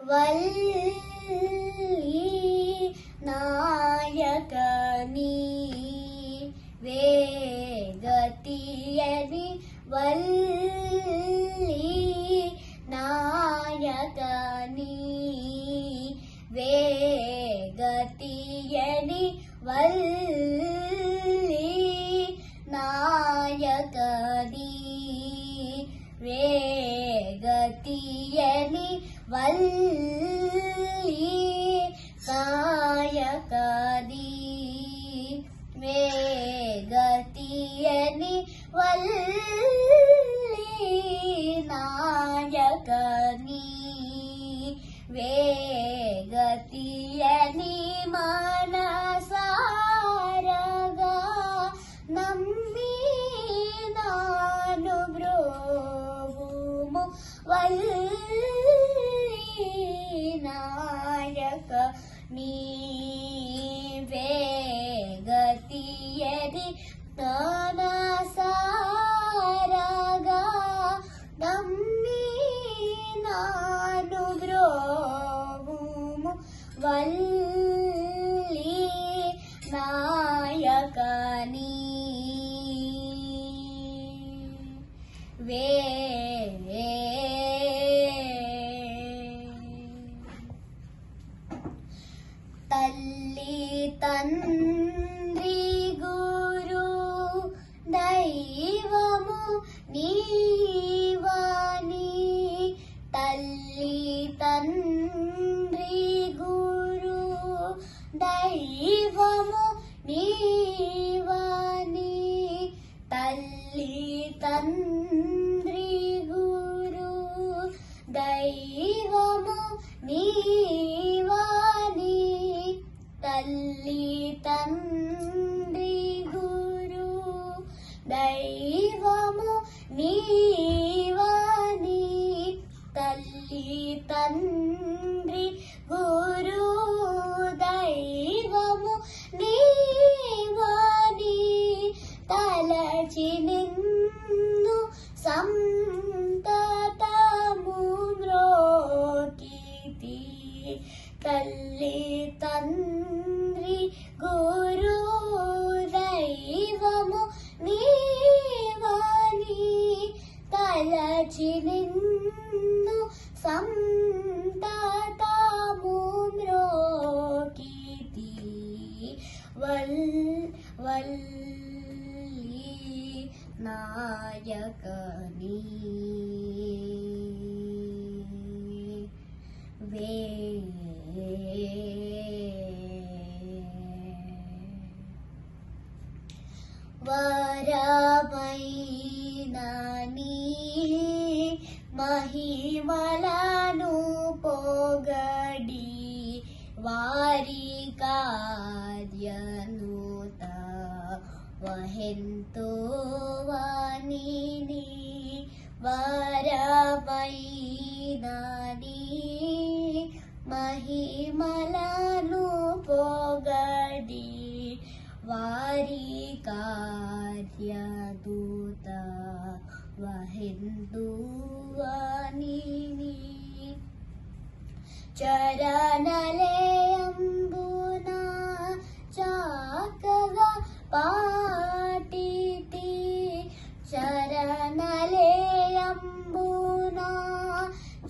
వల్లి నాయకని వేగతియని వల్లి నాయకని వేగతియని వల్లి నాయకని వేగతియని వల్లి నాయకని వేగతియని వల్లి నాయకని వేగతియని మనసారగా నమ్మి నాను బ్రోవుము వల్లి నాయకని వేగతియని మనసారగా నమ్మి నాను బ్రోవుము వల్లి నాయకని తల్లి తండ్రి గురు దైవము నీవని తల్లి తండ్రి గురు దైవము నీవని తల్లి తండ్రి గురు దైవము నీవని తల్లి తండ్రి గురు దైవము నీవని తల్లి తండ్రి గురు దైవము నీవని తలచి నిన్ను సంతతము మ్రోకితి తల్లి తండ్రి గురు దైవము నీవని తలచి నిన్ను సంతతము మ్రోకితి వల్లి నాయకని వరమైన నీ మహిమలను పొగడి వారి కార్యనుత వహెంతో వాణిని వరమైన నీ మహిమలను పొగడి వారి కార్యదూత వహెందు వాణిని చరణలయంబున చాకగా పాటితి చరణలయంబున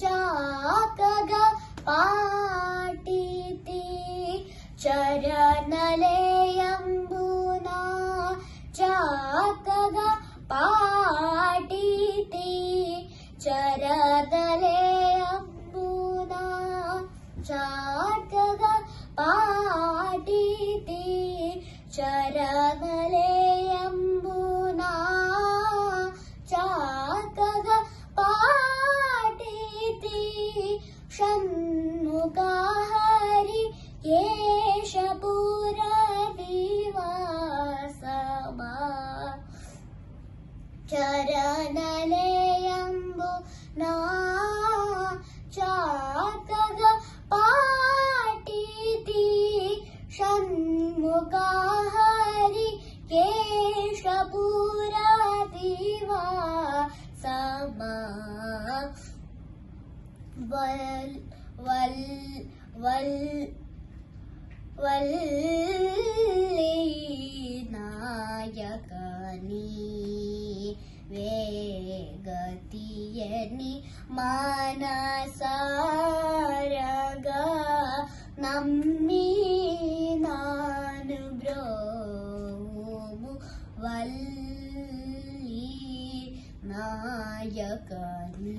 చాకగా పాటితి చరణలయంబున చాకగా పాటితి చరణలయంబున చాకగా పాటితి చరణలయంబున చాకగా పాటితి షణ్ముఖహరి కేశపుర నివాసమా చరణలయంబున చాకగా పాటితి షణ్ముఖహరి కేశపుర నివాసమా వల్లి వల్లి నాయకని వేగతియని మనసారగా నమ్మి నాను బ్రోము వల్లి నాయకని.